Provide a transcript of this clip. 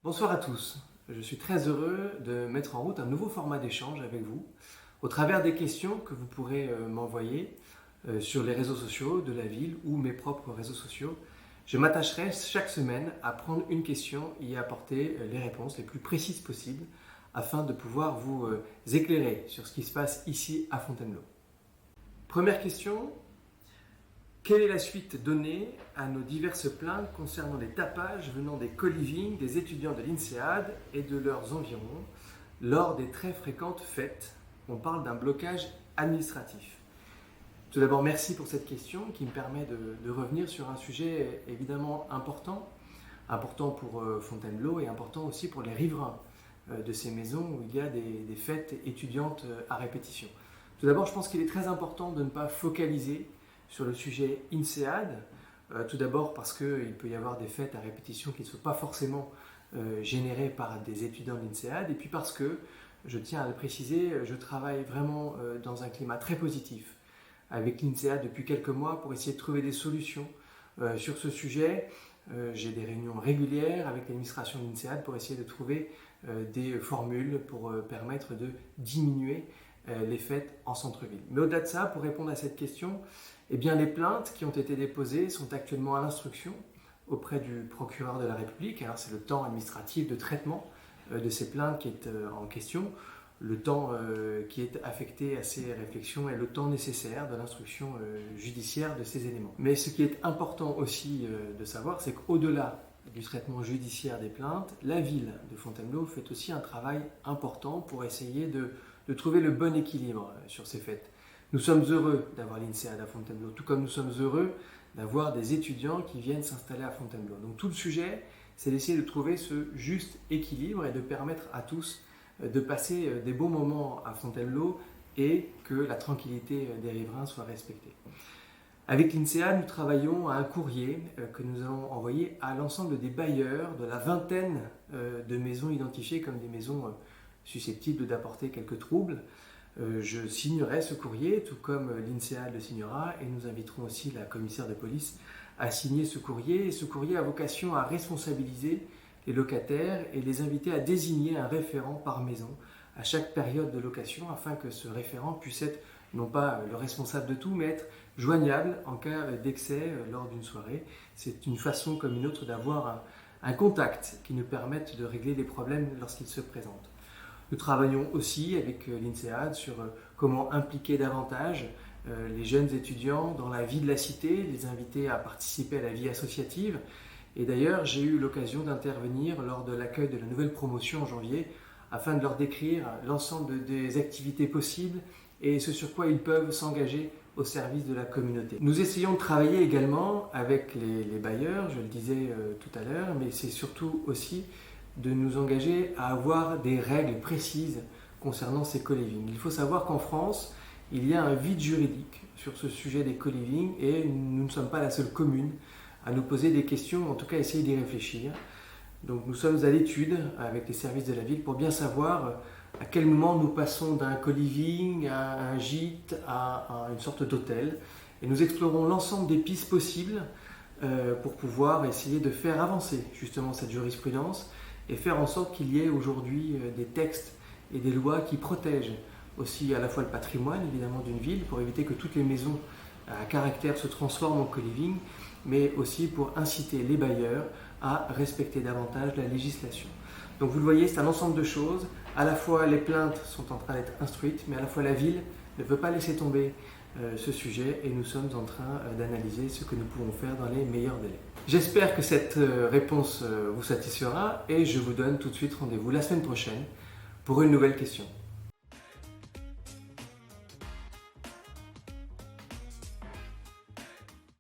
Bonsoir à tous, je suis très heureux de mettre en route un nouveau format d'échange avec vous au travers des questions que vous pourrez m'envoyer sur les réseaux sociaux de la ville ou mes propres réseaux sociaux. Je m'attacherai chaque semaine à prendre une question et y apporter les réponses les plus précises possibles afin de pouvoir vous éclairer sur ce qui se passe ici à Fontainebleau. Première question. Quelle est la suite donnée à nos diverses plaintes concernant les tapages venant des co-living des étudiants de l'INSEAD et de leurs environs lors des très fréquentes fêtes? On parle d'un blocage administratif. Tout d'abord, merci pour cette question qui me permet de revenir sur un sujet évidemment important pour Fontainebleau et important aussi pour les riverains de ces maisons où il y a des fêtes étudiantes à répétition. Tout d'abord, je pense qu'il est très important de ne pas focaliser sur le sujet INSEAD, tout d'abord parce qu'il peut y avoir des fêtes à répétition qui ne sont pas forcément générées par des étudiants de l'INSEAD, et puis parce que, je tiens à le préciser, je travaille vraiment dans un climat très positif avec l'INSEAD depuis quelques mois pour essayer de trouver des solutions sur ce sujet. J'ai des réunions régulières avec l'administration de l'INSEAD pour essayer de trouver des formules pour permettre de diminuer les fêtes en centre-ville. Mais au-delà de ça, pour répondre à cette question, eh bien, les plaintes qui ont été déposées sont actuellement à l'instruction auprès du procureur de la République. Alors, c'est le temps administratif de traitement de ces plaintes qui est en question. Le temps qui est affecté à ces réflexions est le temps nécessaire de l'instruction judiciaire de ces éléments. Mais ce qui est important aussi de savoir, c'est qu'au-delà du traitement judiciaire des plaintes, la ville de Fontainebleau fait aussi un travail important pour essayer de trouver le bon équilibre sur ces fêtes. Nous sommes heureux d'avoir l'INSEAD à Fontainebleau, tout comme nous sommes heureux d'avoir des étudiants qui viennent s'installer à Fontainebleau. Donc tout le sujet, c'est d'essayer de trouver ce juste équilibre et de permettre à tous de passer des bons moments à Fontainebleau et que la tranquillité des riverains soit respectée. Avec l'INSEAD, nous travaillons à un courrier que nous allons envoyer à l'ensemble des bailleurs de la vingtaine de maisons identifiées comme des maisons susceptibles d'apporter quelques troubles. Je signerai ce courrier, tout comme l'INSEAD le signera, et nous inviterons aussi la commissaire de police à signer ce courrier. Et ce courrier a vocation à responsabiliser les locataires et les inviter à désigner un référent par maison à chaque période de location, afin que ce référent puisse être non pas le responsable de tout, mais être joignable en cas d'excès lors d'une soirée. C'est une façon comme une autre d'avoir un contact qui nous permette de régler les problèmes lorsqu'ils se présentent. Nous travaillons aussi avec l'INSEAD sur comment impliquer davantage les jeunes étudiants dans la vie de la cité, les inviter à participer à la vie associative. Et d'ailleurs, j'ai eu l'occasion d'intervenir lors de l'accueil de la nouvelle promotion en janvier afin de leur décrire l'ensemble des activités possibles et ce sur quoi ils peuvent s'engager au service de la communauté. Nous essayons de travailler également avec les bailleurs, je le disais tout à l'heure, mais c'est surtout aussi de nous engager à avoir des règles précises concernant ces co-living. Il faut savoir qu'en France, il y a un vide juridique sur ce sujet des co-living et nous ne sommes pas la seule commune à nous poser des questions, en tout cas essayer d'y réfléchir. Donc nous sommes à l'étude avec les services de la ville pour bien savoir à quel moment nous passons d'un co-living à un gîte, à une sorte d'hôtel. Et nous explorons l'ensemble des pistes possibles pour pouvoir essayer de faire avancer justement cette jurisprudence et faire en sorte qu'il y ait aujourd'hui des textes et des lois qui protègent aussi à la fois le patrimoine évidemment d'une ville pour éviter que toutes les maisons à caractère se transforment en co-living, mais aussi pour inciter les bailleurs à respecter davantage la législation. Donc vous le voyez, c'est un ensemble de choses. À la fois les plaintes sont en train d'être instruites, mais à la fois la ville ne veut pas laisser tomber ce sujet et nous sommes en train d'analyser ce que nous pouvons faire dans les meilleurs délais. J'espère que cette réponse vous satisfera et je vous donne tout de suite rendez-vous la semaine prochaine pour une nouvelle question.